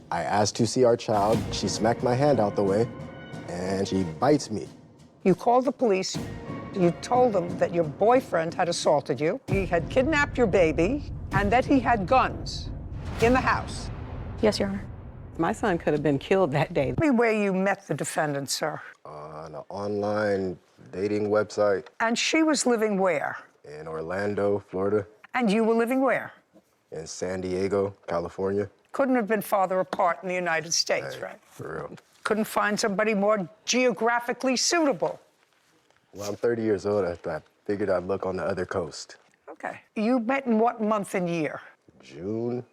I asked to see our child. She smacked my hand out the way, and she bites me. You called the police. You told them that your boyfriend had assaulted you, he had kidnapped your baby, and that he had guns in the house. Yes, Your Honor. My son could have been killed that day. Tell me where you met the defendant, sir. On an online dating website. And she was living where? In Orlando, Florida. And you were living where? In San Diego, California. Couldn't have been farther apart in the United States, Hey, right? for real. Couldn't find somebody more geographically suitable. Well, I'm 30 years old. I figured I'd look on the other coast. Okay. You met in what month and year? June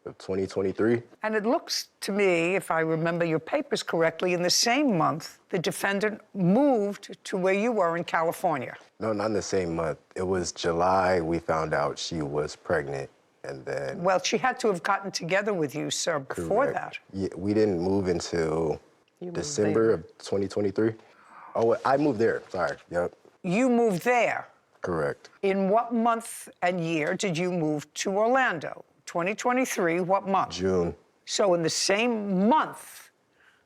of 2023. And it looks to me, if I remember your papers correctly, in the same month, the defendant moved to where you were in California. No, not in the same month. It was July we found out she was pregnant, and then... Well, she had to have gotten together with you, sir, before that. Yeah, we didn't move until December of 2023. Oh, I moved there, sorry, yep. You moved there. Correct. In what month and year did you move to Orlando? 2023, what month? June. So in the same month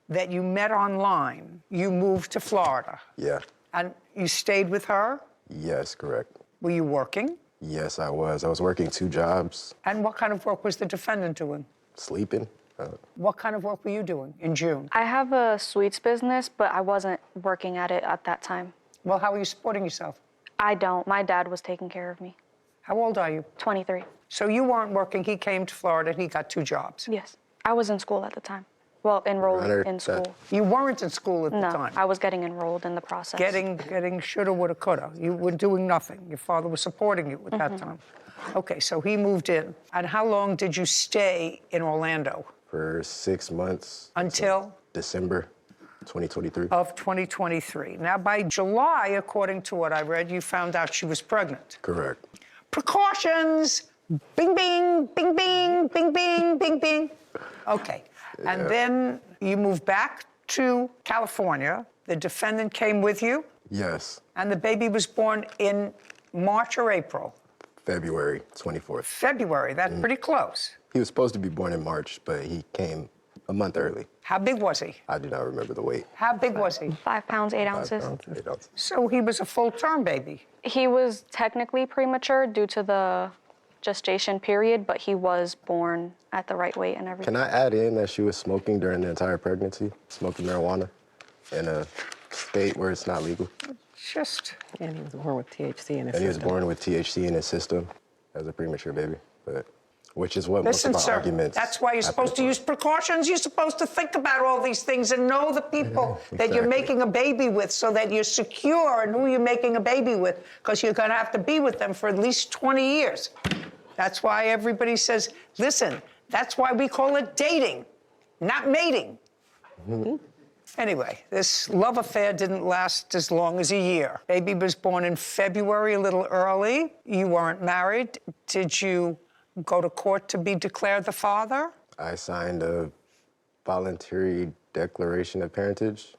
that you met online, you moved to Florida. Yeah. And you stayed with her? Yes, correct. Were you working? Yes, I was. I was working 2 jobs. And what kind of work was the defendant doing? Sleeping. What kind of work were you doing in June? I have a sweets business, but I wasn't working at it at that time. Well, how are you supporting yourself? I don't. My dad was taking care of me. How old are you? 23. So you weren't working. He came to Florida and he got 2 jobs. Yes. I was in school at the time. Well, enrolled in school. You weren't in school at the time? No, I was getting enrolled in the process. Getting shoulda, woulda, coulda. You were doing nothing. Your father was supporting you at that time. Okay, so he moved in. And how long did you stay in Orlando? For 6 months. Until? December 2023. Of 2023. Now, by July, according to what I read, you found out she was pregnant. Correct. Precautions! Bing, bing, bing, bing, bing, bing, bing, bing. Okay. Yeah. And then you moved back to California. The defendant came with you. Yes. And the baby was born in March or April? February 24th. February, that's pretty close. He was supposed to be born in March, but he came a month early. How big was he? I do not remember the weight. How big was he? 5 pounds, 8 5 ounces. pounds, 8 ounces. So he was a full-term baby. He was technically premature due to the gestation period, but he was born at the right weight and everything. Can I add in that she was smoking during the entire pregnancy, smoking marijuana in a state where it's not legal? And he was born with THC in his system. And he was born with THC in his system as a premature baby, but which is what Listen, most of our sir, arguments. that's why you're supposed to use precautions. You're supposed to think about all these things and know the people that you're making a baby with so that you're secure in who you're making a baby with, because you're going to have to be with them for at least 20 years. That's why everybody says, listen, that's why we call it dating, not mating. Anyway, this love affair didn't last as long as a year. Baby was born in February, a little early. You weren't married. Did you go to court to be declared the father? I signed a voluntary declaration of parentage,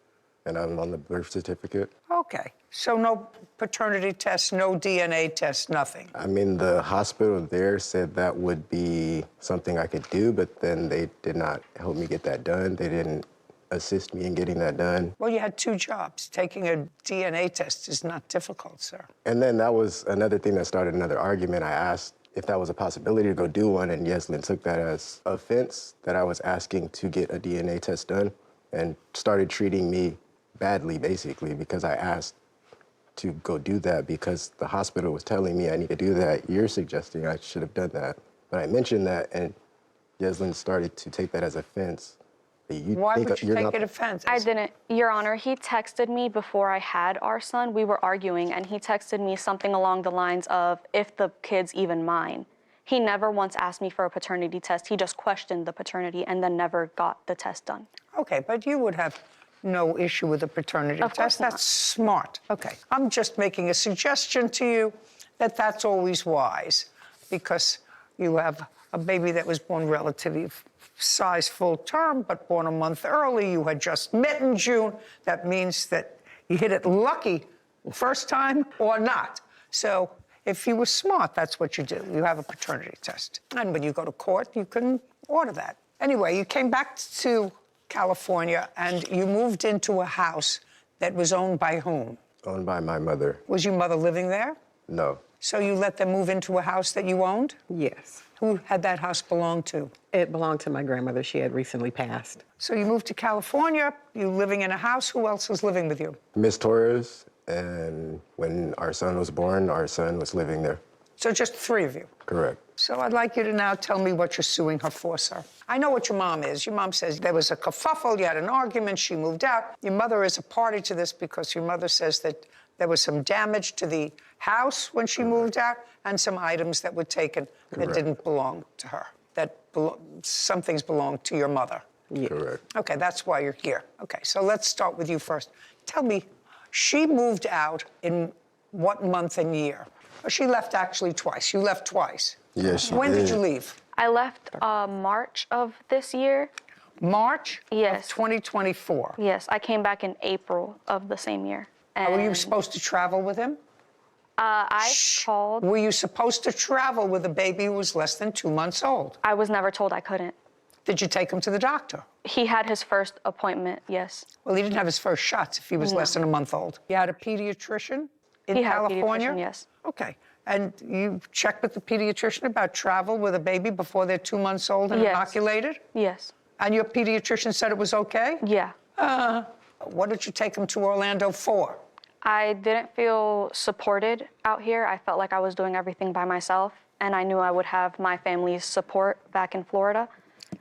and I'm on the birth certificate. Okay, so no paternity test, no DNA test, nothing. I mean, the hospital there said that would be something I could do, but then they did not help me get that done. They didn't assist me in getting that done. Well, you had 2 jobs. Taking a DNA test is not difficult, sir. And then that was another thing that started another argument. I asked if that was a possibility to go do one, and Yesselyn took that as offense that I was asking to get a DNA test done and started treating me badly, basically, because I asked to go do that because the hospital was telling me I need to do that. You're suggesting I should have done that. But I mentioned that, and Yesselyn started to take that as offense. Why would you take it offense? I didn't. Your Honor, he texted me before I had our son. We were arguing, and he texted me something along the lines of, if the kid's even mine. He never once asked me for a paternity test. He just questioned the paternity and then never got the test done. Okay, but you would have no issue with a paternity test. That's smart. Okay, I'm just making a suggestion to you that that's always wise, because you have a baby that was born relatively size full term, but born a month early. You had just met in June. That means that you hit it lucky first time or not. So if you were smart, that's what you do. You have a paternity test. And when you go to court, you can order that. Anyway, you came back to California and you moved into a house that was owned by whom? Owned by my mother. Was your mother living there? No. So you let them move into a house that you owned? Yes. Who had that house belong to? It belonged to my grandmother. She had recently passed. So you moved to California, you living in a house. Who else was living with you? Miss Torres, and when our son was born, our son was living there. So just 3 of you. Correct. So I'd like you to now tell me what you're suing her for, sir. I know what your mom is. Your mom says there was a kerfuffle, you had an argument, she moved out. Your mother is a party to this because your mother says that there was some damage to the house when she moved out and some items that were taken that didn't belong to her, that some things belonged to your mother. Yes. Correct. Okay, that's why you're here. Okay, so let's start with you first. Tell me, she moved out in what month and year? Or she left actually twice. You left twice. Yes, she When did did. you leave? I left March of this year. March Yes. of 2024. Yes, I came back in April of the same year. Were you And, supposed to travel with him? I called. Were you supposed to travel with a baby who was less than 2 months old? I was never told I couldn't. Did you take him to the doctor? He had his first appointment, yes. Well, he didn't have his first shots if he was less than a month old. You had a pediatrician in He had a California? pediatrician, yes. Okay. And you checked with the pediatrician about travel with a baby before they're 2 months old and Yes. inoculated? Yes. And your pediatrician said it was okay? Yeah. What did you take him to Orlando for? I didn't feel supported out here. I felt like I was doing everything by myself, and I knew I would have my family's support back in Florida.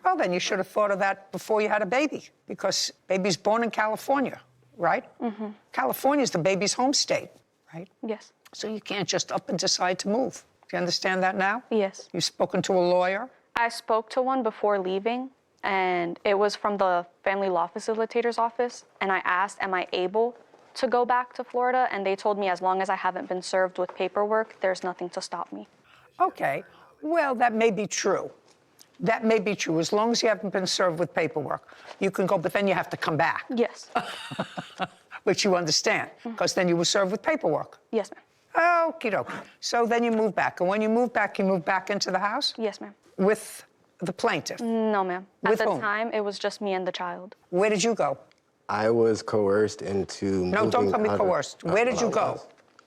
Well, then you should have thought of that before you had a baby, because baby's born in California, right? Mm-hmm. California's the baby's home state, right? Yes. So you can't just up and decide to move. Do you understand that now? Yes. You've spoken to a lawyer? I spoke to one before leaving, and it was from the family law facilitator's office, and I asked, am I able to go back to Florida? And they told me as long as I haven't been served with paperwork, there's nothing to stop me. Okay. Well, that may be true. That may be true. As long as you haven't been served with paperwork, you can go, but then you have to come back, Yes. which you understand, because then you were served with paperwork. Yes, ma'am. Okie dokie. So then you move back. And when you move back into the house? Yes, ma'am. With the plaintiff? No, ma'am. At With the whom? time, it was just me and the child. Where did you go? I was coerced into No, moving don't call me out of- coerced. Where did well, you I go? was.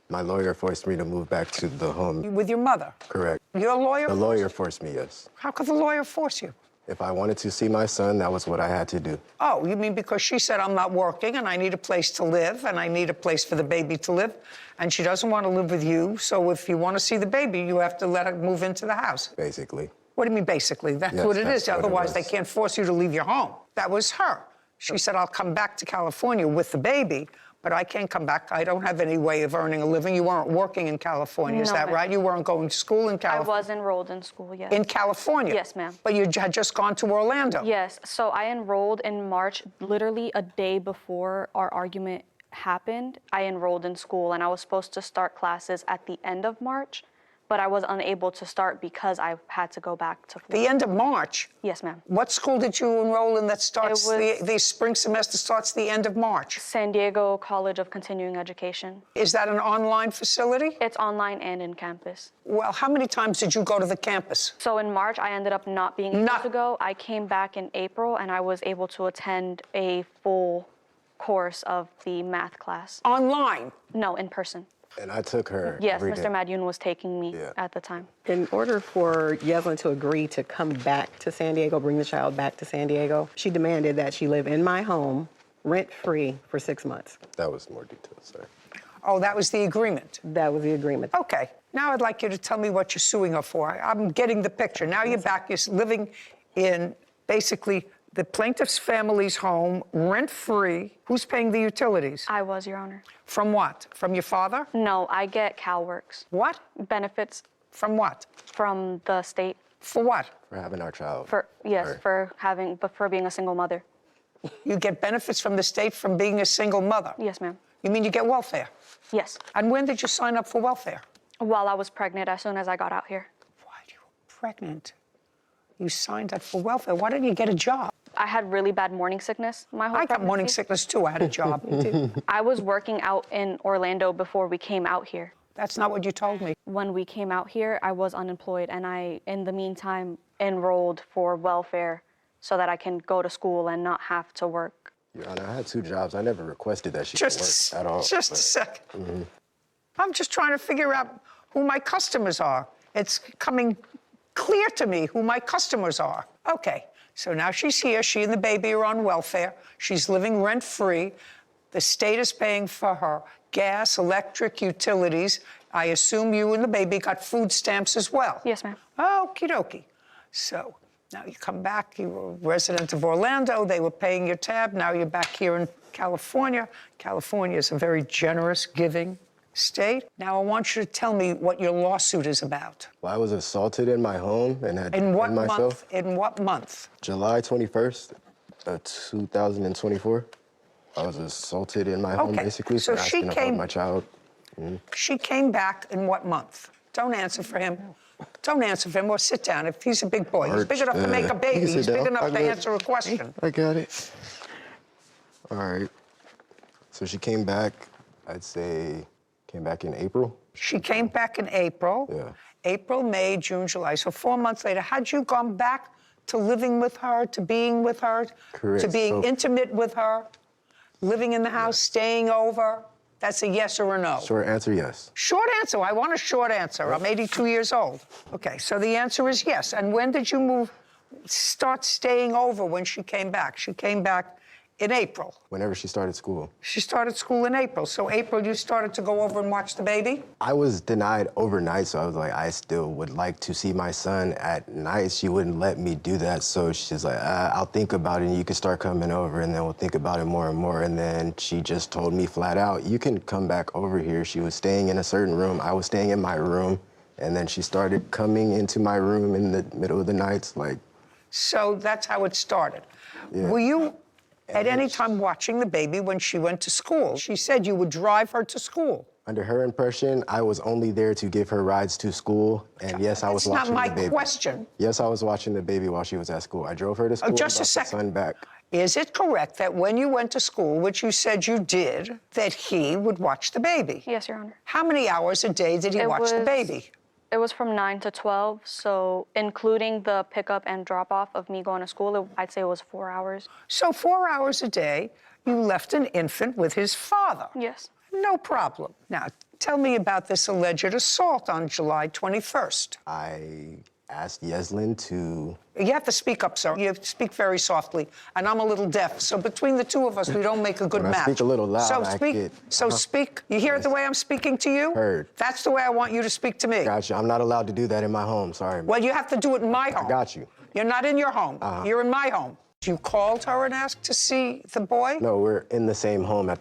My lawyer forced me to move back to the home. With your mother? Correct. Your lawyer? The lawyer forced me, yes. How could the lawyer force you? If I wanted to see my son, that was what I had to do. Oh, you mean because she said, I'm not working and I need a place to live and I need a place for the baby to live, and she doesn't want to live with you, so if you want to see the baby, you have to let her move into the house. Basically. What do you mean, basically? That's Yes, what it that's is. what it Otherwise, they was. can't force you to leave your home. That was her. She said, I'll come back to California with the baby, but I can't come back. I don't have any way of earning a living. You weren't working in California, is No, that ma'am. right? You weren't going to school in I California? was enrolled in school, yes. In California? Yes, ma'am. But you had just gone to Orlando? Yes, so I enrolled in March, literally a day before our argument happened. I enrolled in school, and I was supposed to start classes at the end of March, but I was unable to start because I had to go back to Florida. The end of March? Yes, ma'am. What school did you enroll in that starts, was- the spring semester starts the end of March? San Diego College of Continuing Education. Is that an online facility? It's online and in campus. Well, how many times did you go to the campus? So in March, I ended up not being able Not- to go. I came back in April, and I was able to attend a full course of the math class. Online? No, in person. And I took her Yes, every Mr. day. Majune was taking me Yeah. at the time. In order for Yesselyn to agree to come back to San Diego, bring the child back to San Diego, she demanded that she live in my home, rent-free, for 6 months. That was more detailed, sorry. Oh, that was the agreement. That was the agreement. Okay. Now I'd like you to tell me what you're suing her for. I'm getting the picture. Now you're back. You're living in basically the plaintiff's family's home, rent-free. Who's paying the utilities? I was, Your Honor. From what? From your father? No, I get CalWorks What? benefits From what? from the state For what? For having our child. for Right. for being a single mother. You get benefits from the state from being a single mother. Yes, ma'am. You mean you get welfare? Yes. And when did you sign up for welfare? While I was pregnant, as soon as I got out here. Why, you were pregnant. You signed up for welfare. Why didn't you get a job? I had really bad morning sickness my whole I got morning pregnancy. sickness too. I had a job. I was working out in Orlando before we came out here. That's not what you told me. When we came out here, I was unemployed, and I, in the meantime, enrolled for welfare so that I can go to school and not have to work. Your Honor, I had 2 jobs. I never requested that she Just, could work at all. just a second. I'm just trying to figure out who my customers are. It's coming clear to me who my customers are. Okay, so now she's here. She and the baby are on welfare. She's living rent-free. The state is paying for her gas, electric, utilities. I assume you and the baby got food stamps as well. Yes, ma'am. Okie dokie. So now you come back, you were a resident of Orlando, they were paying your tab, now you're back here in California. California is a very generous, giving state. Now I want you to tell me what your lawsuit is about. Well, I was assaulted in my home and had to In what defend myself. month? In what month? July 21st, 2024. I was assaulted in my home, Okay, basically, so for she asking came- about my child. She came back in what month? Don't answer for him. Don't answer for him or sit down if he's a big boy. He's big enough to make a You baby. can sit He's big down. enough I to got it. answer a question. I got it. All right. So she came back, I'd say, came back in April. She came back in April. Yeah. April, May, June, July. So 4 months later, had you gone back to living with her, to being with her, Correct. to being So- intimate with her, living in the house, staying over? That's a yes or a no. Short answer, yes. Short answer. I want a short answer. I'm 82 years old. Okay, so the answer is yes. And when did you start staying over when she came back? She came back in April. Whenever she started school. She started school in April. So April, you started to go over and watch the baby? I was denied overnight, so I was like, I still would like to see my son at night. She wouldn't let me do that, so she's like, I'll think about it, and you can start coming over, and then we'll think about it more and more. And then she just told me flat out, you can come back over here. She was staying in a certain room. I was staying in my room, and then she started coming into my room in the middle of the nights, like. So that's how it started. Yeah. Were you at any time watching the baby when she went to school? She said you would drive her to school. Under her impression, I was only there to give her rides to school, and yes, I was That's watching not the my baby. question. Yes, I was watching the baby while she was at school. I drove her to school. Just a and brought second. the son back. Is it correct that when you went to school, which you said you did, that he would watch the baby? Yes, Your Honor. How many hours a day did he watch the baby? It was from 9 to 12, so including the pickup and drop-off of me going to school, I'd say it was 4 hours. So 4 hours a day, you left an infant with his father. Yes. No problem. Now, tell me about this alleged assault on July 21st. I asked Yesselyn to. You have to speak up, sir. You speak very softly, and I'm a little deaf. So between the two of us, we don't make a good When I match. speak a little loud, So I speak. get- So speak. You hear it the way I'm speaking to you? Heard. That's the way I want you to speak to me. Gotcha. I'm not allowed to do that in my home. Sorry. Well, you have to do it in my home. got you. You're not in your home. You're in my home. You called her and asked to see the boy? No, we're in the same home at.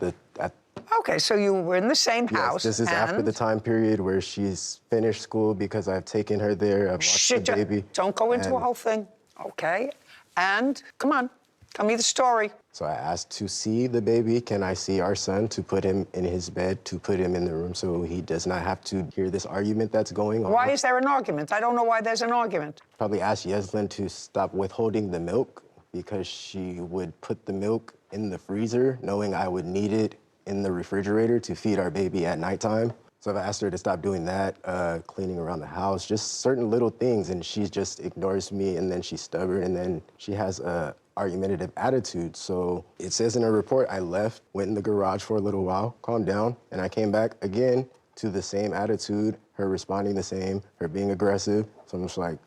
Okay, so you were in the same house. Yes, this is after and- the time period where she's finished school because I've taken her there. I've watched Shit, the baby. don't go into a and whole thing. Okay. And come on, tell me the story. So I asked to see the baby. Can I see our son, to put him in his bed, to put him in the room so he does not have to hear this argument that's going on? Why is there an argument? I don't know why there's an argument. Probably asked Yesselyn to stop withholding the milk because she would put the milk in the freezer knowing I would need it in the refrigerator to feed our baby at nighttime. So I've asked her to stop doing that, cleaning around the house, just certain little things, and she just ignores me, and then she's stubborn, and then she has a argumentative attitude. So it says in her report, I left, went in the garage for a little while, calmed down, and I came back again to the same attitude, her responding the same, her being aggressive. So I'm just like,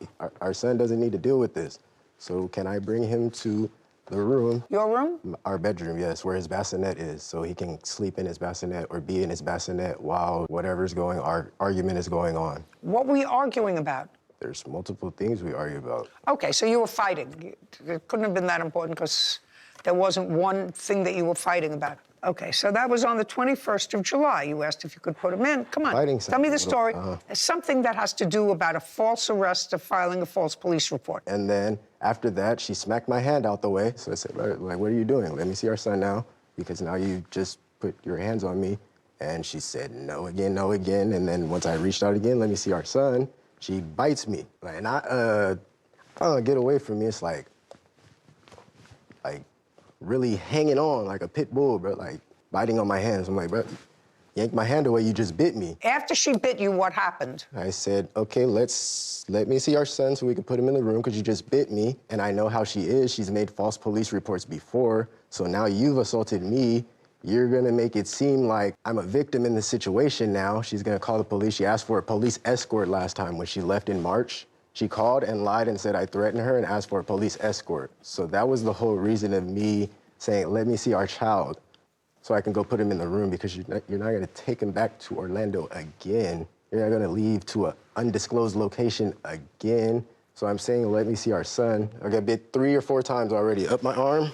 our son doesn't need to deal with this. So can I bring him to the room? Your room? Our bedroom, yes, where his bassinet is, so he can sleep in his bassinet or be in his bassinet while whatever's going, our argument is going on. What were you arguing about? There's multiple things we argue about. Okay, so you were fighting. It couldn't have been that important because there wasn't one thing that you were fighting about. Okay, so that was on the 21st of July. You asked if you could put him in. Come on, Fighting tell me the sounds a story. little, It's something that has to do about a false arrest or filing a false police report. And then after that, she smacked my hand out the way. So I said, like, what are you doing? Let me see our son now, because now you just put your hands on me. And she said, no again, no again. And then once I reached out again, let me see our son, she bites me. Like, and get away from me. It's like really hanging on like a pit bull, bro, like biting on my hands. I'm like, bro, yank my hand away, you just bit me. After she bit you, what happened? I said, okay, let me see our son so we can put him in the room because you just bit me. And I know how she is. She's made false police reports before. So now you've assaulted me. You're gonna make it seem like I'm a victim in the situation now. She's gonna call the police. She asked for a police escort last time when she left in March. She called and lied and said I threatened her and asked for a police escort. So that was the whole reason of me saying, let me see our child so I can go put him in the room because you're not gonna take him back to Orlando again. You're not gonna leave to an undisclosed location again. So I'm saying, let me see our son. I got bit 3 or 4 times already. Up my arm,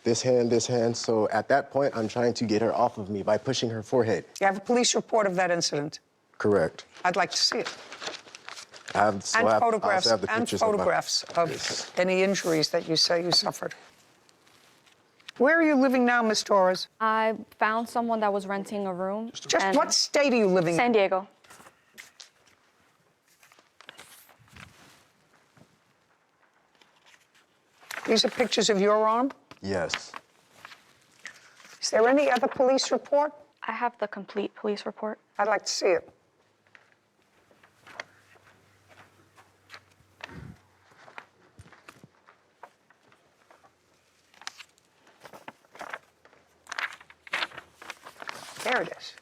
this hand. So at that point, I'm trying to get her off of me by pushing her forehead. You have a police report of that incident? Correct. I'd like to see it. I have, And so I have- I photographs, also have the and pictures of my- photographs of Yes. any injuries that you say you suffered. Where are you living now, Ms. Torres? I found someone that was renting a room. Just and- what state are you living San in? Diego. These are pictures of your arm? Yes. Is there any other police report? I have the complete police report. I'd like to see it. There it is.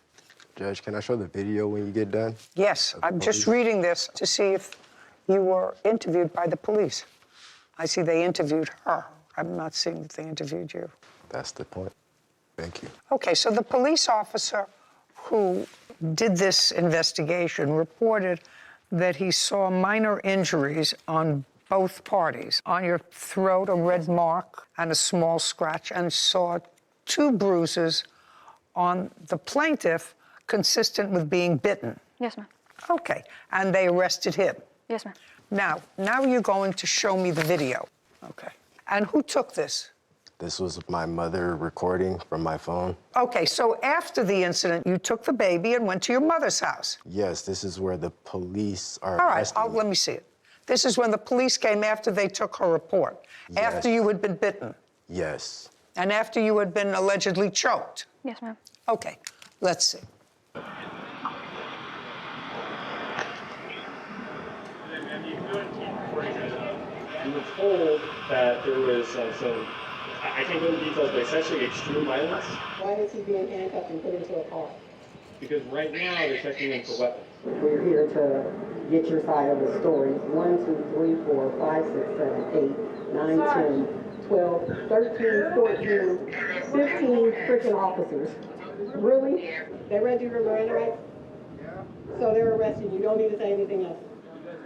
Judge, can I show the video when you get done? Yes, I'm just reading this to see if you were interviewed by the police. I see they interviewed her. I'm not seeing that they interviewed you. That's the point. Thank you. Okay, so the police officer who did this investigation reported that he saw minor injuries on both parties. On your throat, a red mark and a small scratch, and saw 2 bruises on the plaintiff consistent with being bitten. Yes, ma'am. Okay, and they arrested him. Yes, ma'am. Now you're going to show me the video. Okay. And who took this? This was my mother recording from my phone. Okay, so after the incident, you took the baby and went to your mother's house. Yes, this is where the police are All right, arresting me. let me see it. This is when the police came after they took her report, after Yes. you had been bitten, Yes. and after you had been allegedly choked. Yes, ma'am. Okay, let's see. You were told that there was some, I can't go into details, but essentially extreme violence. Why is he being handcuffed and put into a car? Because right now they're checking him for weapons. We're here to get your side of the story. 1, 2, 3, 4, 5, 6, 7, 8, 9, 10, 12, 13, 14, 15 freaking officers. Really? They read you your Miranda rights? Yeah. So they're arresting you. You don't need to say anything else.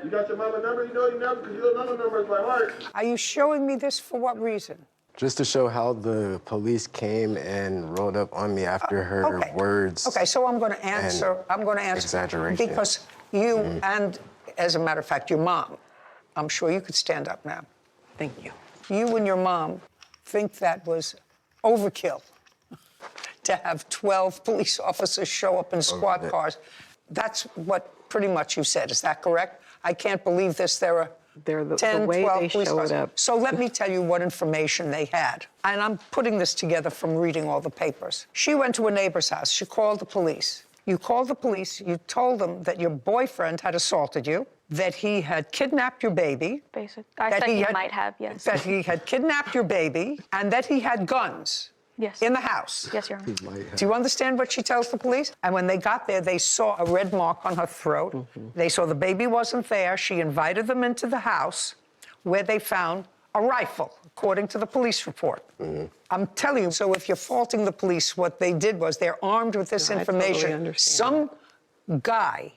You got your mama number? You know your number because you know mama numbers by heart. Are you showing me this for what reason? Just to show how the police came and rolled up on me after her Okay. words. Okay, so I'm going to answer. exaggeration. Because you and, as a matter of fact, your mom, I'm sure you could stand up now. Thank you. You and your mom think that was overkill to have 12 police officers show up in squad cars. That's what pretty much you said. Is that correct? I can't believe this. There are The 10, way 12 they police showed officers. up. So let me tell you what information they had. And I'm putting this together from reading all the papers. She went to a neighbor's house. She called the police. You called the police. You told them that your boyfriend had assaulted you, that he had kidnapped your baby. Basic. I that said he might have, yes. That he had kidnapped your baby, and that he had guns. Yes. In the house. Yes, Your Honor. Do you understand what she tells the police? And when they got there, they saw a red mark on her throat. They saw the baby wasn't there. She invited them into the house where they found a rifle, according to the police report. I'm telling you, so if you're faulting the police, what they did was they're armed with this No, I totally information. understand. Some guy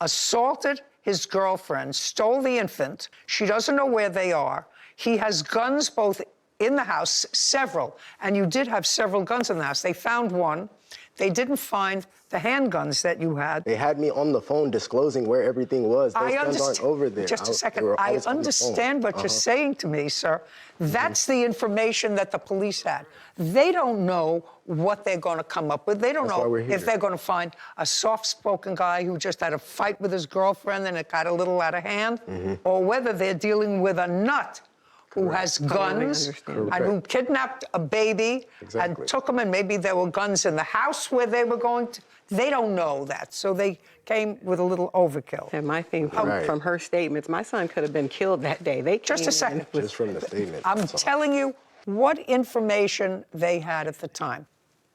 assaulted his girlfriend, stole the infant. She doesn't know where they are. He has guns both in the house, several, and you did have several guns in the house. They found one. They didn't find the handguns that you had. They had me on the phone disclosing where everything was. Those guns aren't over there. Just a They second. were I always on the phone. understand what you're saying to me, sir. That's the information that the police had. They don't know what they're going to come up with. They don't That's why know we're if here. they're going to find a soft-spoken guy who just had a fight with his girlfriend and it got a little out of hand, or whether they're dealing with a nut who has guns understand. and who kidnapped a baby Exactly. and took him, and maybe there were guns in the house where they were going to. They don't know that, so they came with a little overkill. And my thing Right. from her statements, my son could have been killed that day. They Just a came second. in with- Just from the statement. I'm that's all. telling you what information they had at the time,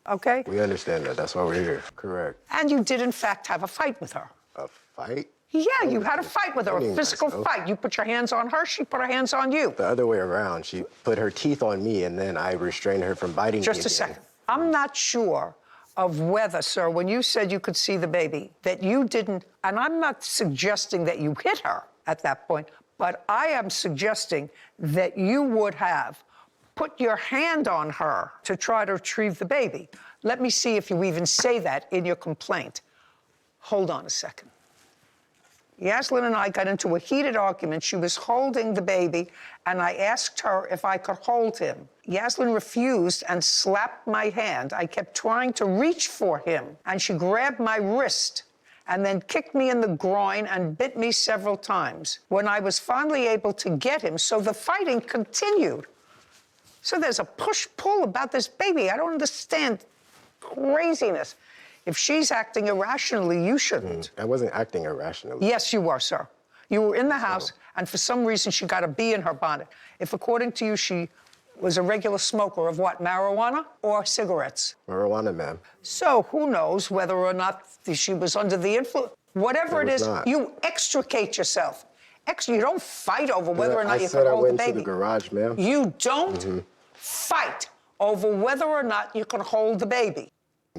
okay? We understand that. That's why we're here. Correct. And you did, in fact, have a fight with her. A fight? Yeah, you had a fight with her, a Defending physical myself. fight. You put your hands on her, she put her hands on you. The other way around. She put her teeth on me, and then I restrained her from biting me Just a again. second. I'm not sure of whether, sir, when you said you could see the baby, that you didn't, and I'm not suggesting that you hit her at that point, but I am suggesting that you would have put your hand on her to try to retrieve the baby. Let me see if you even say that in your complaint. Hold on a second. Yesselyn and I got into a heated argument. She was holding the baby, and I asked her if I could hold him. Yesselyn refused and slapped my hand. I kept trying to reach for him, and she grabbed my wrist and then kicked me in the groin and bit me several times. When I was finally able to get him, so the fighting continued. So there's a push-pull about this baby. I don't understand craziness. If she's acting irrationally, you shouldn't. I wasn't acting irrationally. Yes, you were, sir. You were in the house, and for some reason, she got a bee in her bonnet. If, according to you, she was a regular smoker of what, marijuana or cigarettes? Marijuana, ma'am. So who knows whether or not she was under the influence? Whatever I it was is, not. you extricate yourself. You don't fight over whether or not I you said can I hold the went to baby. the garage, ma'am. You don't fight over whether or not you can hold the baby.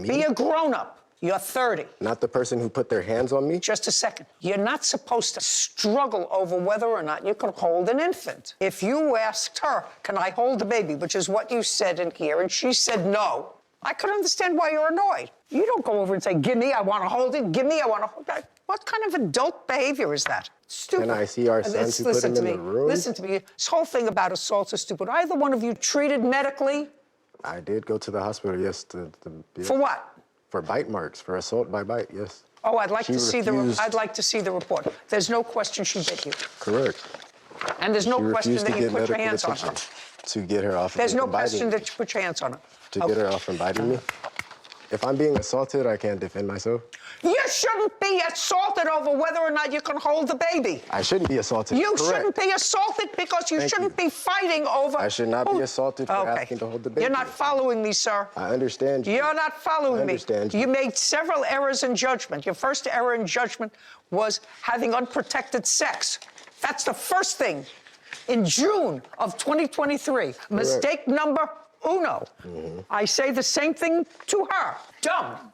Be a grown-up. You're 30. Not the person who put their hands on me? Just a second. You're not supposed to struggle over whether or not you can hold an infant. If you asked her, can I hold the baby, which is what you said in here, and she said no, I could understand why you're annoyed. You don't go over and say, give me, I want to hold it, give me, I want to hold it. What kind of adult behavior is that? Stupid. Can I see our son to put him in the room? Listen to me. This whole thing about assaults is stupid. Either one of you treated medically? I did go to the hospital, yes. For what? For bite marks, for assault by bite, yes. Oh, I'd like She to see refused. I'd like to see the report. There's no question she bit you. Correct. And there's no She question refused that to you get put your medical hands on her. attention to get her off There's of no from biting question me. that you put your hands on her. To get her off from biting me? If I'm being assaulted, I can't defend myself. You shouldn't be assaulted over whether or not you can hold the baby. I shouldn't be assaulted. You Correct. shouldn't be assaulted because you Thank shouldn't you. be fighting over. I should not be assaulted for asking to hold the baby. You're not following me, sir. I understand you. You're not following I understand me. you. You made several errors in judgment. Your first error in judgment was having unprotected sex. That's the first thing. In June of 2023, mistake number uno. I say the same thing to her. Dumb.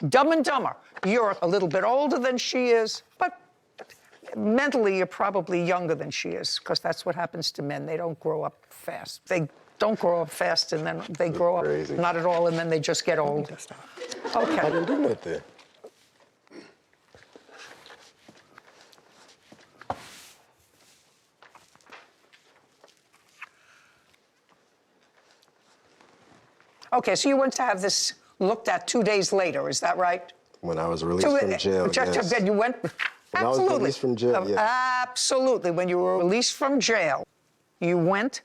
Dumb and Dumber. You're a little bit older than she is, but mentally you're probably younger than she is, because that's what happens to men. They don't grow up fast. They don't grow up fast, and then they grow crazy. up not at all, and then they just get old. I Okay. didn't do nothing. Okay, so you went to have this looked at 2 days later, is that right? When I was released from jail, yes. You went? I was Absolutely. released from jail, yes. Absolutely. When you were released from jail, you went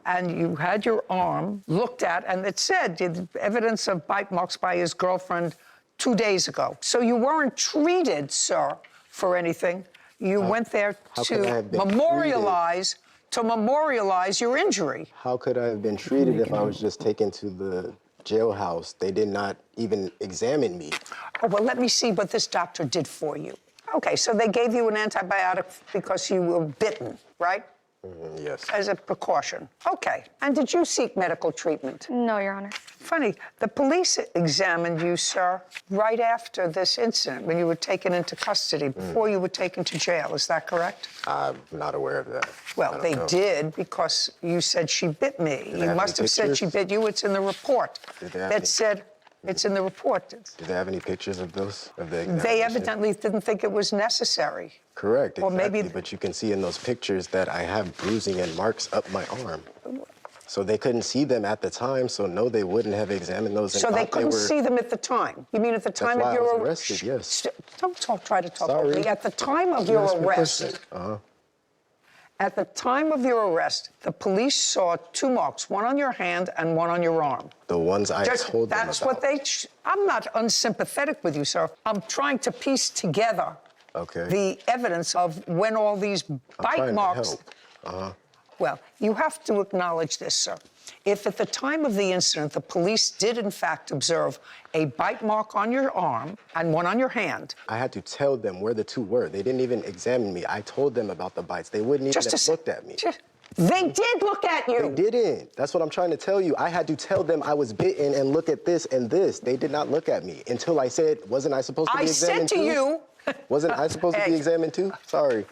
and you had your arm looked at, and it said evidence of bite marks by his girlfriend 2 days ago. So you weren't treated, sir, for anything. You went there could I to have been memorialize your injury. How could I have been treated if I was just taken to the jailhouse? They did not even examine me. Oh, well, let me see what this doctor did for you. Okay, so they gave you an antibiotic because you were bitten, right? Yes. As a precaution. Okay. And did you seek medical treatment? No, Your Honor. Funny, the police examined you, sir, right after this incident, when you were taken into custody, before you were taken to jail. Is that correct? I'm not aware of that. Well, I don't they know. did, because you said she bit me. they You have must any have said she pictures? bit you. It's in the report. Did they have That any- said, it's in the report. Do they have any pictures of those? Of the They examination? evidently didn't think it was necessary. Correct, Or exactly. maybe- But you can see in those pictures that I have bruising and marks up my arm. So they couldn't see them at the time, so no, they wouldn't have examined those. And So they thought couldn't were, see them at the time? You mean at the time why of I your was arrest? arrested, yes. Don't try to talk over Sorry. me. At the time of your Ask me a arrest, question. Uh-huh. At the time of your arrest, the police saw 2 marks, one on your hand and one on your arm. The ones I told them That's about. what I'm not unsympathetic with you, sir. I'm trying to piece together the evidence of when all these bite marks. Well, you have to acknowledge this, sir. If at the time of the incident, the police did in fact observe a bite mark on your arm and one on your hand. I had to tell them where the 2 were. They didn't even examine me. I told them about the bites. They wouldn't even have looked at me. They did look at you. They didn't. That's what I'm trying to tell you. I had to tell them I was bitten and look at this and this. They did not look at me until I said, wasn't I supposed to be examined too? I said to you. Wasn't I supposed to be examined too? Sorry.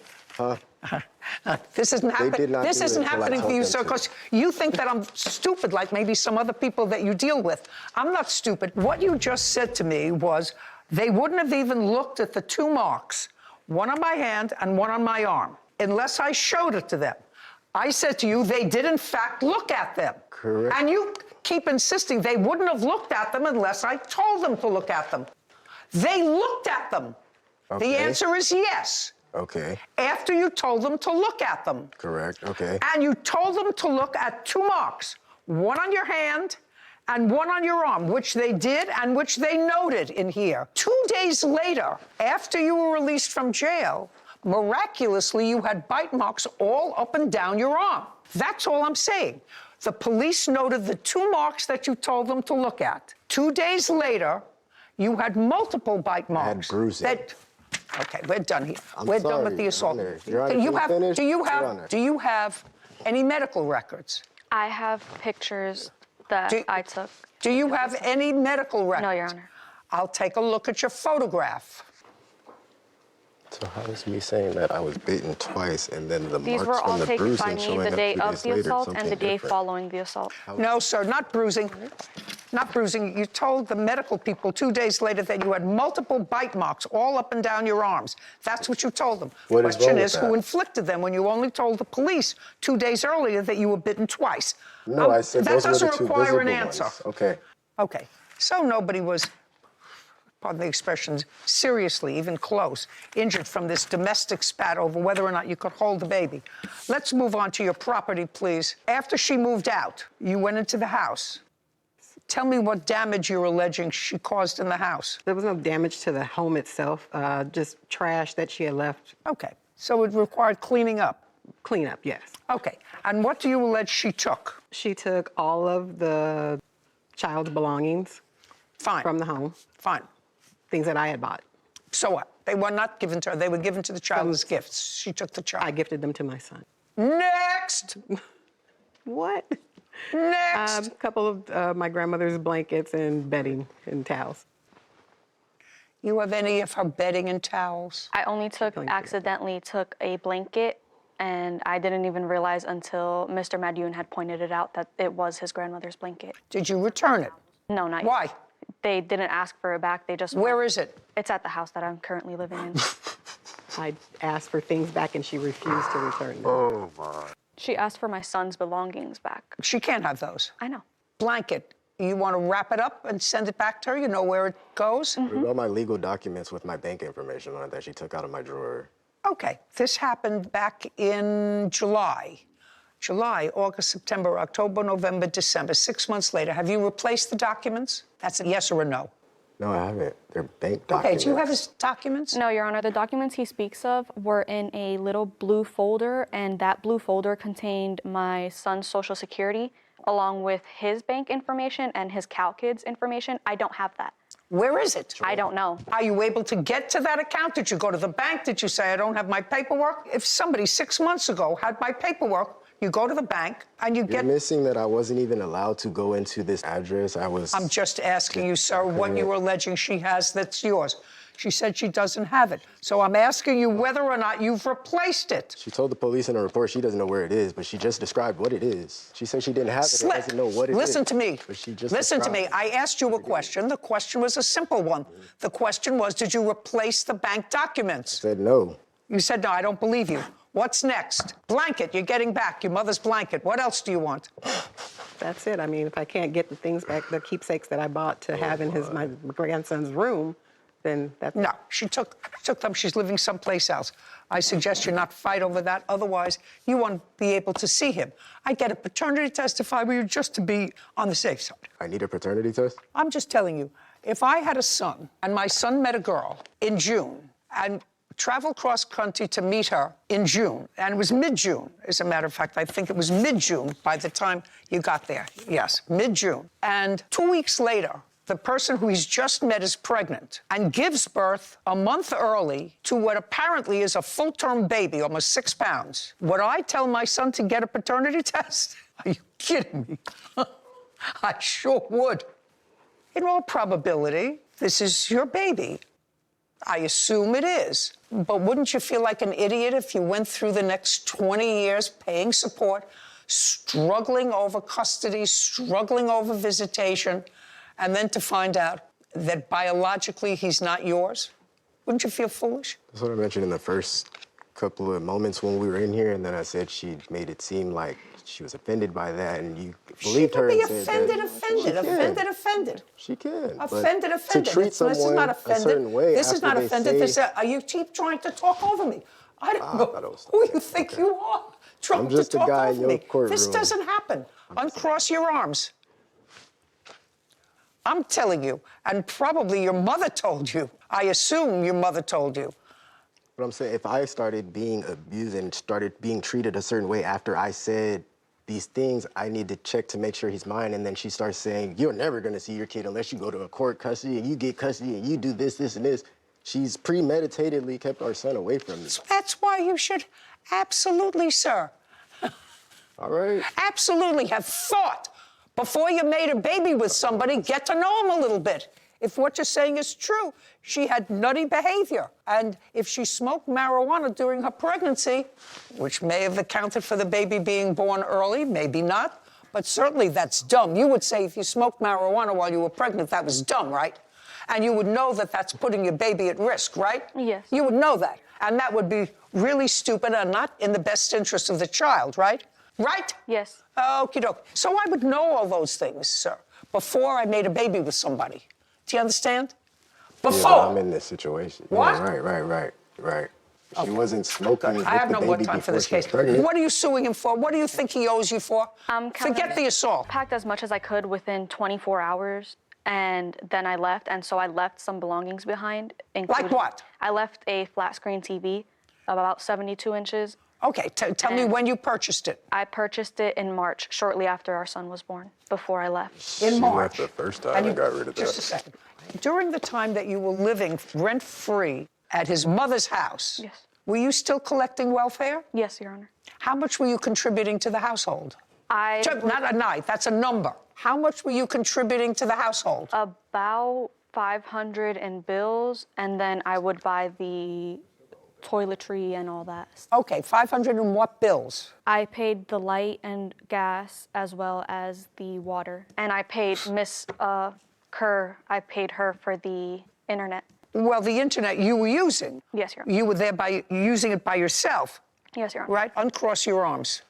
This isn't happening. This isn't happening for you, sir, because you think that I'm stupid, like maybe some other people that you deal with. I'm not stupid. What you just said to me was they wouldn't have even looked at the 2 marks, one on my hand and one on my arm, unless I showed it to them. I said to you, they did in fact look at them. Correct. And you keep insisting they wouldn't have looked at them unless I told them to look at them. They looked at them. Okay. The answer is yes. Okay. After you told them to look at them. Correct. Okay. And you told them to look at 2 marks, one on your hand and one on your arm, which they did and which they noted in here. 2 days later, after you were released from jail, miraculously, you had bite marks all up and down your arm. That's all I'm saying. The police noted the 2 marks that you told them to look at. 2 days later, you had multiple bite marks. I had bruising. Okay, we're done here. I'm We're sorry, done with the assault. Your Honor. Do you have any medical records? I have pictures that I took. Do you have any medical records? No, Your Honor. I'll take a look at your photograph. So how is me saying that I was bitten twice and then the These marks were all from the taken bruising by me showing the up day 2 of days the later, assault and the something day different? following the assault. No, sir, not bruising. Not bruising. You told the medical people 2 days later that you had multiple bite marks all up and down your arms. That's what you told them. What The is question wrong with is, who that? inflicted them when you only told the police 2 days earlier that you were bitten twice? No, I said those were the 2 That doesn't require an visible answer. ones. Okay. Okay, so nobody was, pardon the expression, seriously, even close, injured from this domestic spat over whether or not you could hold the baby. Let's move on to your property, please. After she moved out, you went into the house. Tell me what damage you're alleging she caused in the house. There was no damage to the home itself, just trash that she had left. Okay, so it required cleaning up. Cleanup, yes. Okay, and what do you allege she took? She took all of the child's belongings Fine. from the home, Fine. things that I had bought. So what? They were not given to her. They were given to the child as gifts. She took the child. I gifted them to my son. Next! What? Next! A couple of my grandmother's blankets and bedding and towels. You have any of her bedding and towels? I only accidentally took a blanket, and I didn't even realize until Mr. Majune had pointed it out that it was his grandmother's blanket. Did you return it? No, not yet. Why? They didn't ask for it back. They just Where is it? It's at the house that I'm currently living in. I asked for things back and she refused to return them. Oh, my. She asked for my son's belongings back. She can't have those. I know. Blanket. You want to wrap it up and send it back to her? You know where it goes? What about my legal documents with my bank information on it that she took out of my drawer? Okay. This happened back in July. July, August, September, October, November, December. 6 months later. Have you replaced the documents? That's a yes or a no. No, I haven't. They're bank Okay, documents. do you have his documents? No, Your Honor, the documents he speaks of were in a little blue folder, and that blue folder contained my son's Social Security, along with his bank information and his CalKids information. I don't have that. Where is it? I don't know. Are you able to get to that account? Did you go to the bank? Did you say, I don't have my paperwork? If somebody 6 months ago had my paperwork, you go to the bank and you You're get... missing that I wasn't even allowed to go into this address. I'm just asking you, sir, what you were alleging she has that's yours. She said she doesn't have it. So I'm asking you whether or not you've replaced it. She told the police in a report she doesn't know where it is, but she just described what it is. She said she didn't have it and doesn't know what it is. Listen to me. But she just Listen to me. described I asked you a question. The question was a simple one. The question was, did you replace the bank documents? I said no. You said, no, I don't believe you. What's next? Blanket, you're getting back, your mother's blanket. What else do you want? That's it. I mean, if I can't get the things back, the keepsakes that I bought to have in my grandson's room, then that's... No, she took them. She's living someplace else. I suggest you not fight over that. Otherwise, you won't be able to see him. I get a paternity test if I were you, just to be on the safe side. I need a paternity test? I'm just telling you, if I had a son and my son met a girl in June and traveled cross country to meet her in June, and it was mid-June, as a matter of fact, I think it was mid-June by the time you got there. Yes, mid-June. And 2 weeks later, the person who he's just met is pregnant and gives birth a month early to what apparently is a full-term baby, almost 6 pounds. Would I tell my son to get a paternity test? Are you kidding me? I sure would. In all probability, this is your baby. I assume it is. But wouldn't you feel like an idiot if you went through the next 20 years paying support, struggling over custody, struggling over visitation, and then to find out that biologically he's not yours? Wouldn't you feel foolish? That's what I mentioned in the first couple of moments when we were in here, and then I said she made it seem like she was offended by that, and you believed her and said offended. she can. Offended. To treat This is someone not a offended. certain way This is after not they offended. say- You keep trying to talk over me. I don't I know thought it was who you okay. think Okay. you are. Trying I'm just to a talk guy in over your me. courtroom. This doesn't happen. Uncross your arms. I'm telling you, and probably your mother told you. I assume your mother told you. But I'm saying, if I started being abused and started being treated a certain way after I said these things, I need to check to make sure he's mine. And then she starts saying, you're never going to see your kid unless you go to a court custody and you get custody and you do this, this, and this. She's premeditatedly kept our son away from me. That's why you should absolutely, sir, All right. absolutely have thought before you made a baby with somebody, get to know him a little bit. If what you're saying is true, she had nutty behavior. And if she smoked marijuana during her pregnancy, which may have accounted for the baby being born early, maybe not, but certainly that's dumb. You would say if you smoked marijuana while you were pregnant, that was dumb, right? And you would know that that's putting your baby at risk, right? Yes. You would know that. And that would be really stupid and not in the best interest of the child, right? Right? Yes. Okie doke. So I would know all those things, sir, before I made a baby with somebody. Do you understand? Before. Yeah, I'm in this situation. What? Yeah, right. She wasn't smoking with I have the no more baby time for before this she was case. pregnant. What are you suing him for? What do you think he owes you for? Forget the assault. Packed as much as I could within 24 hours, and then I left, and so I left some belongings behind. Like what? I left a flat screen TV of about 72 inches. Okay, tell me when you purchased it. I purchased it in March, shortly after our son was born, before I left. In She March. left the first time and got rid of Just that. a second. During the time that you were living rent-free at his mother's house, Yes. were you still collecting welfare? Yes, Your Honor. How much were you contributing to the household? Not a night, that's a number. How much were you contributing to the household? About 500 in bills, and then I would buy the toiletry and all that. Okay, 500 and what bills? I paid the light and gas as well as the water. And I paid Miss Kerr, I paid her for the internet. Well, the internet you were using. Yes, Your Honor. You were there by using it by yourself, Yes, Your Honor. right? Uncross your arms.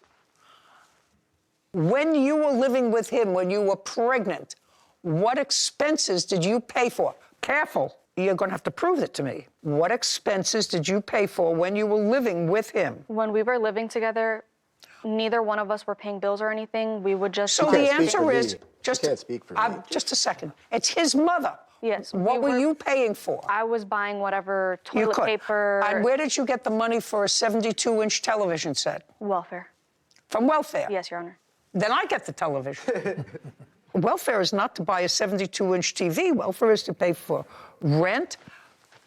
When you were living with him, when you were pregnant, what expenses did you pay for? Careful, you're going to have to prove it to me. What expenses did you pay for when you were living with him? When we were living together, neither one of us were paying bills or anything. We would just... So You the can't speak answer for is me. just You can't speak for me. Just a second. It's his mother. Yes, What we were were- you paying for? I was buying whatever You toilet could. paper... And where did you get the money for a 72-inch television set? Welfare. From welfare? Yes, Your Honor. Then I get the television. Welfare is not to buy a 72-inch TV. Welfare is to pay for rent,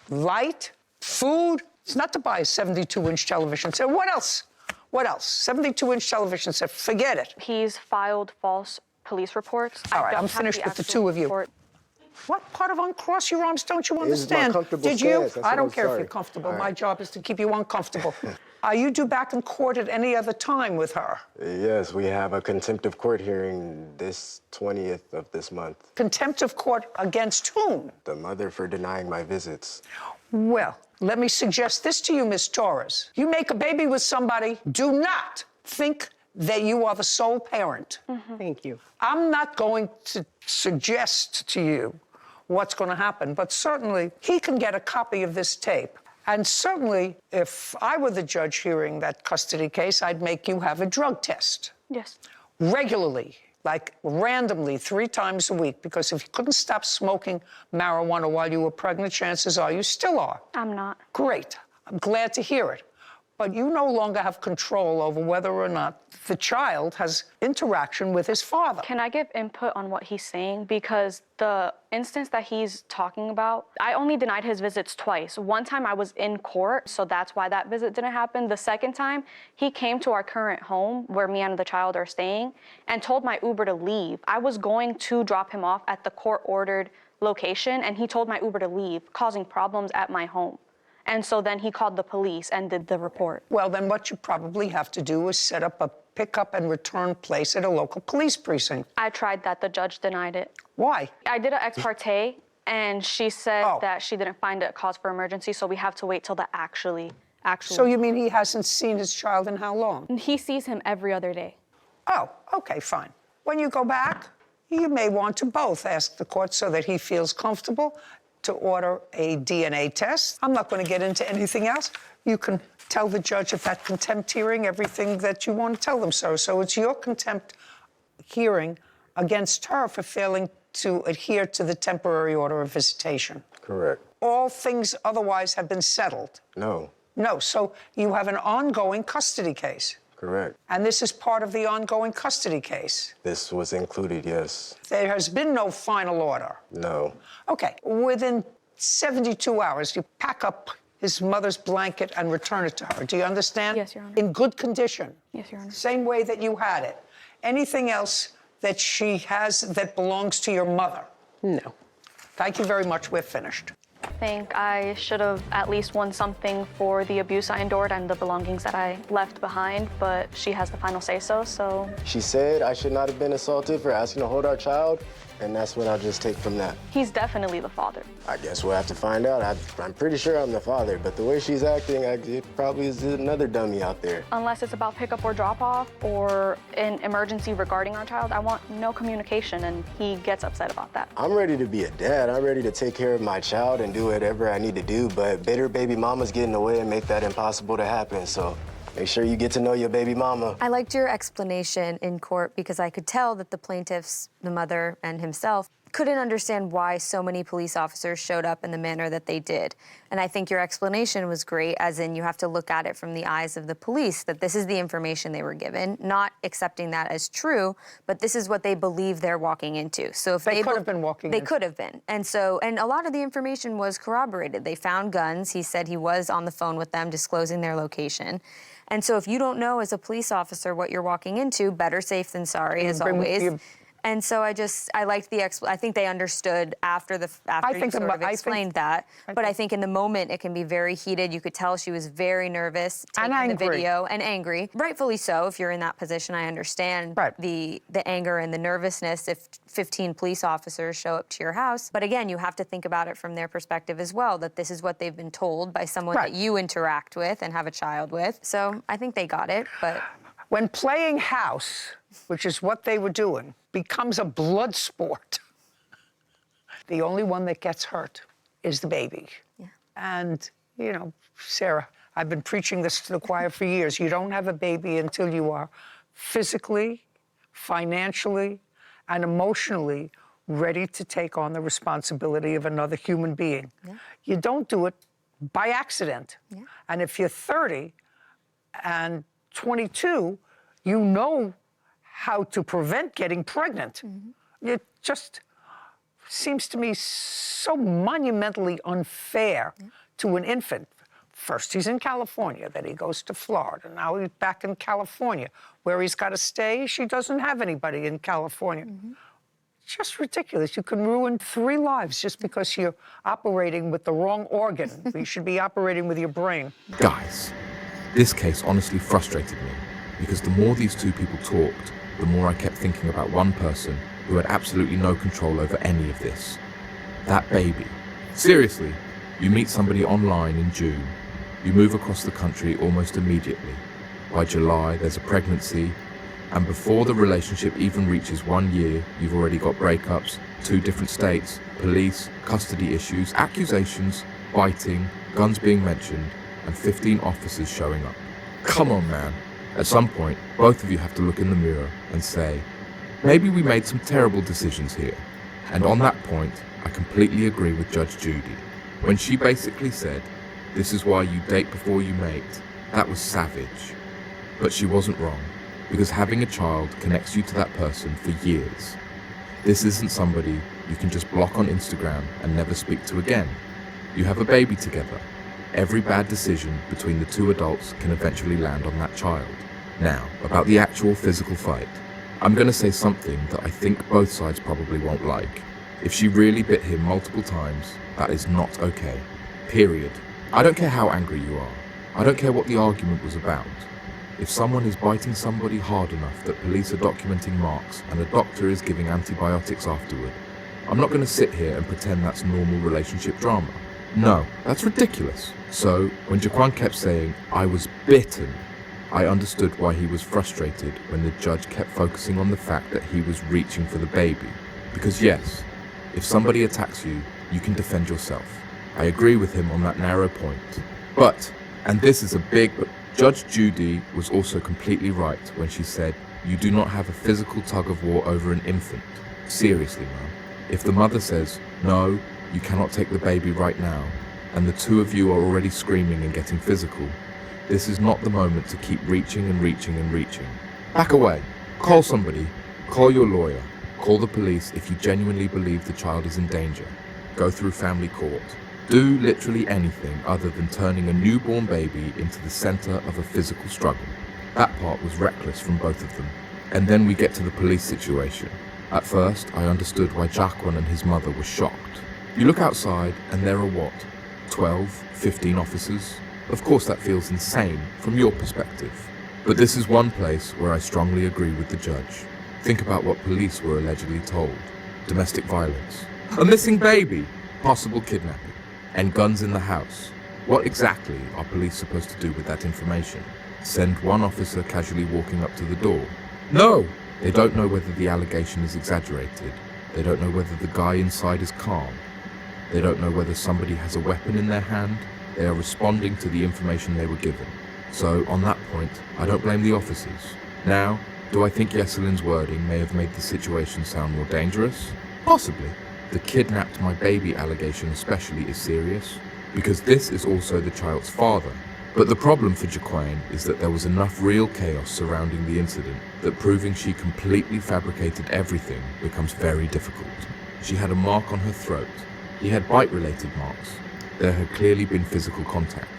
light, food. It's not to buy a 72-inch television set. What else? What else? 72-inch television set. Forget it. He's filed false police reports. All I right, don't I'm have finished the with the actual two of you. report. What part of uncross your arms don't you It's my understand? comfortable Did you? stance. That's I what don't I'm care if sorry. you're comfortable. All My right. job is to keep you uncomfortable. Are you due back in court at any other time with her? Yes, we have a contempt of court hearing this 20th of this month. Contempt of court against whom? The mother for denying my visits. Well, let me suggest this to you, Miss Torres. You make a baby with somebody, do not think that you are the sole parent. Thank you. I'm not going to suggest to you what's going to happen. But certainly, he can get a copy of this tape. And certainly, if I were the judge hearing that custody case, I'd make you have a drug test. Yes. Regularly, like randomly, 3 times a week, because if you couldn't stop smoking marijuana while you were pregnant, chances are you still are. I'm not. Great. I'm glad to hear it. But you no longer have control over whether or not the child has interaction with his father. Can I give input on what he's saying? Because the instance that he's talking about, I only denied his visits twice. One time I was in court, so that's why that visit didn't happen. The second time, he came to our current home where me and the child are staying and told my Uber to leave. I was going to drop him off at the court-ordered location, and he told my Uber to leave, causing problems at my home. And so then he called the police and did the report. Well, then what you probably have to do is set up a pickup and return place at a local police precinct. I tried that. The judge denied it. Why? I did an ex parte, and she said that she didn't find a cause for emergency, so we have to wait till the actual. So you mean he hasn't seen his child in how long? He sees him every other day. Oh, okay, fine. When you go back, you may want to both ask the court so that he feels comfortable to order a DNA test. I'm not going to get into anything else. You can tell the judge at that contempt hearing everything that you want to tell them, sir. So it's your contempt hearing against her for failing to adhere to the temporary order of visitation. Correct. All things otherwise have been settled. No. No, so you have an ongoing custody case. Correct. And this is part of the ongoing custody case. This was included, yes. There has been no final order. No. Okay, within 72 hours, you pack up his mother's blanket and return it to her. Do you understand? Yes, Your Honor. In good condition. Yes, Your Honor. Same way that you had it. Anything else that she has that belongs to your mother? No. Thank you very much. We're finished. I think I should have at least won something for the abuse I endured and the belongings that I left behind, but she has the final say-so, so. She said I should not have been assaulted for asking to hold our child, and that's what I'll just take from that. He's definitely the father. I guess we'll have to find out. I'm pretty sure I'm the father, but the way she's acting, it probably is another dummy out there. Unless it's about pickup or drop-off or an emergency regarding our child, I want no communication, and he gets upset about that. I'm ready to be a dad. I'm ready to take care of my child and do whatever I need to do, but bitter baby mamas get in the way and make that impossible to happen, so make sure you get to know your baby mama. I liked your explanation in court because I could tell that the plaintiffs, the mother and himself, couldn't understand why so many police officers showed up in the manner that they did. And I think your explanation was great, as in you have to look at it from the eyes of the police, that this is the information they were given, not accepting that as true, but this is what they believe they're walking into. So if They could have been walking They into. could have been. And a lot of the information was corroborated. They found guns. He said he was on the phone with them, disclosing their location. And so if you don't know as a police officer what you're walking into, better safe than sorry, as always. And so I liked the I think they understood after you sort of explained that. But I think in the moment it can be very heated. You could tell she was very nervous taking the video and angry. Rightfully so. If you're in that position, I understand the anger and the nervousness if 15 police officers show up to your house. But again, you have to think about it from their perspective as well, that this is what they've been told by someone that you interact with and have a child with. So I think they got it, but... When playing house, which is what they were doing, becomes a blood sport, the only one that gets hurt is the baby. Yeah. And, you know, Sarah, I've been preaching this to the choir for years. You don't have a baby until you are physically, financially, and emotionally ready to take on the responsibility of another human being. Yeah. You don't do it by accident. Yeah. And if you're 30 and 22, you know how to prevent getting pregnant. Mm-hmm. It just seems to me so monumentally unfair to an infant. First he's in California, then he goes to Florida, now he's back in California. Where he's got to stay, she doesn't have anybody in California. Mm-hmm. It's just ridiculous. You can ruin 3 lives just because you're operating with the wrong organ. You should be operating with your brain. Guys, this case honestly frustrated me, because the more these two people talked, the more I kept thinking about one person who had absolutely no control over any of this. That baby. Seriously, you meet somebody online in June, you move across the country almost immediately. By July, there's a pregnancy, And before the relationship even reaches 1 year, you've already got breakups, 2 different states, police, custody issues, accusations, biting, guns being mentioned, and 15 officers showing up. Come on, man. At some point, both of you have to look in the mirror and say, maybe we made some terrible decisions here. And on that point, I completely agree with Judge Judy. When she basically said, this is why you date before you mate, that was savage. But she wasn't wrong, because having a child connects you to that person for years. This isn't somebody you can just block on Instagram and never speak to again. You have a baby together. Every bad decision between the 2 adults can eventually land on that child. Now, about the actual physical fight. I'm going to say something that I think both sides probably won't like. If she really bit him multiple times, that is not okay. Period. I don't care how angry you are. I don't care what the argument was about. If someone is biting somebody hard enough that police are documenting marks and a doctor is giving antibiotics afterward, I'm not going to sit here and pretend that's normal relationship drama. No, that's ridiculous. So, when Jaquan kept saying, I was bitten, I understood why he was frustrated when the judge kept focusing on the fact that he was reaching for the baby. Because yes, if somebody attacks you, you can defend yourself. I agree with him on that narrow point. But, and this is a big but, Judge Judy was also completely right when she said, you do not have a physical tug of war over an infant. Seriously, ma'am. If the mother says, no, you cannot take the baby right now, and the 2 of you are already screaming and getting physical, this is not the moment to keep reaching and reaching and reaching. Back away. Call somebody. Call your lawyer. Call the police if you genuinely believe the child is in danger. Go through family court. Do literally anything other than turning a newborn baby into the center of a physical struggle. That part was reckless from both of them. And then we get to the police situation. At first, I understood why Jaquan and his mother were shocked. You look outside and there are what? 12, 15 officers? Of course that feels insane from your perspective. But this is one place where I strongly agree with the judge. Think about what police were allegedly told. Domestic violence. A missing baby. Possible kidnapping. And guns in the house. What exactly are police supposed to do with that information? Send one officer casually walking up to the door? No! They don't know whether the allegation is exaggerated. They don't know whether the guy inside is calm. They don't know whether somebody has a weapon in their hand. They are responding to the information they were given. So, on that point, I don't blame the officers. Now, do I think Yesselyn's wording may have made the situation sound more dangerous? Possibly. The kidnapped my baby allegation especially is serious, because this is also the child's father. But the problem for Jaquan is that there was enough real chaos surrounding the incident that proving she completely fabricated everything becomes very difficult. She had a mark on her throat. He had bite-related marks. There had clearly been physical contact.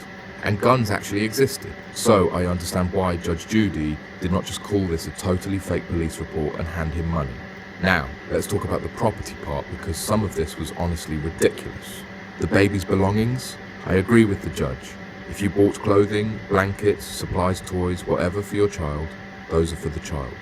And guns actually existed. So I understand why Judge Judy did not just call this a totally fake police report and hand him money. Now, let's talk about the property part, because some of this was honestly ridiculous. The baby's belongings? I agree with the judge. If you bought clothing, blankets, supplies, toys, whatever for your child, those are for the child.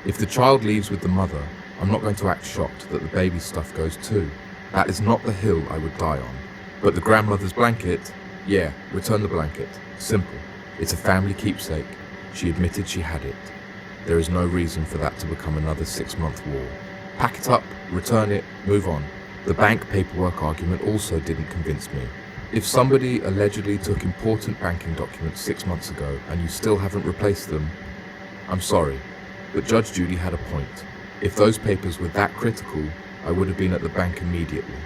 If the child leaves with the mother, I'm not going to act shocked that the baby's stuff goes too. That is not the hill I would die on. But the grandmother's blanket? Yeah, return the blanket. Simple. It's a family keepsake. She admitted she had it. There is no reason for that to become another 6-month war. Pack it up, return it, move on. The bank paperwork argument also didn't convince me. If somebody allegedly took important banking documents 6 months ago and you still haven't replaced them, I'm sorry, but Judge Judy had a point. If those papers were that critical, I would have been at the bank immediately.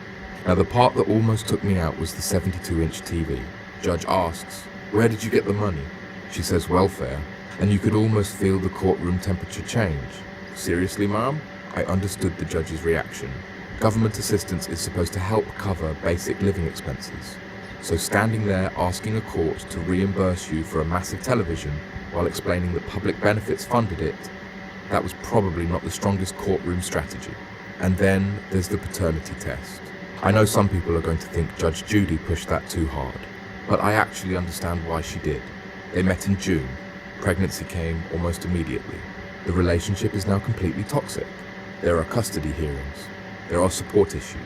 Now the part that almost took me out was the 72-inch TV. Judge asks, where did you get the money? She says welfare, and you could almost feel the courtroom temperature change. Seriously, ma'am? I understood the judge's reaction. Government assistance is supposed to help cover basic living expenses. So standing there asking a court to reimburse you for a massive television while explaining that public benefits funded it, that was probably not the strongest courtroom strategy. And then there's the paternity test. I know some people are going to think Judge Judy pushed that too hard, but I actually understand why she did. They met in June. Pregnancy came almost immediately. The relationship is now completely toxic. There are custody hearings. There are support issues.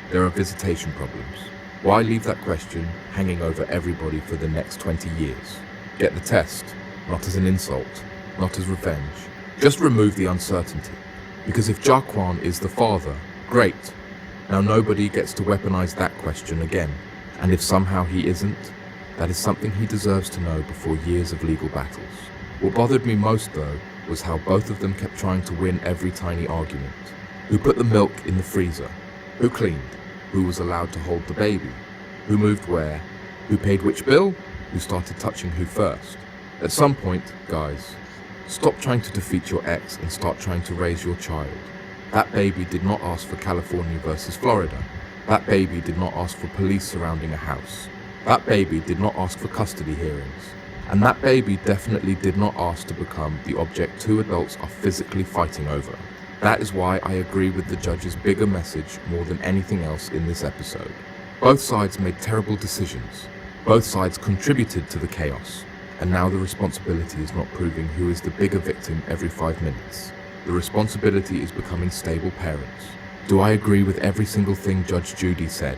There are visitation problems. Why leave that question hanging over everybody for the next 20 years? Get the test, not as an insult, not as revenge, Just remove the uncertainty. Because if Jaquan is the father, great. Now nobody gets to weaponize that question again. And if somehow he isn't, that is something he deserves to know before years of legal battles. What bothered me most though was how both of them kept trying to win every tiny argument. Who put the milk in the freezer? Who cleaned? Who was allowed to hold the baby? Who moved where? Who paid which bill? Who started touching who first? At some point, guys, stop trying to defeat your ex and start trying to raise your child. That baby did not ask for California versus Florida. That baby did not ask for police surrounding a house. That baby did not ask for custody hearings. And that baby definitely did not ask to become the object two adults are physically fighting over. That is why I agree with the judge's bigger message more than anything else in this episode. Both sides made terrible decisions. Both sides contributed to the chaos. And now the responsibility is not proving who is the bigger victim every 5 minutes. The responsibility is becoming stable parents. Do I agree with every single thing Judge Judy said?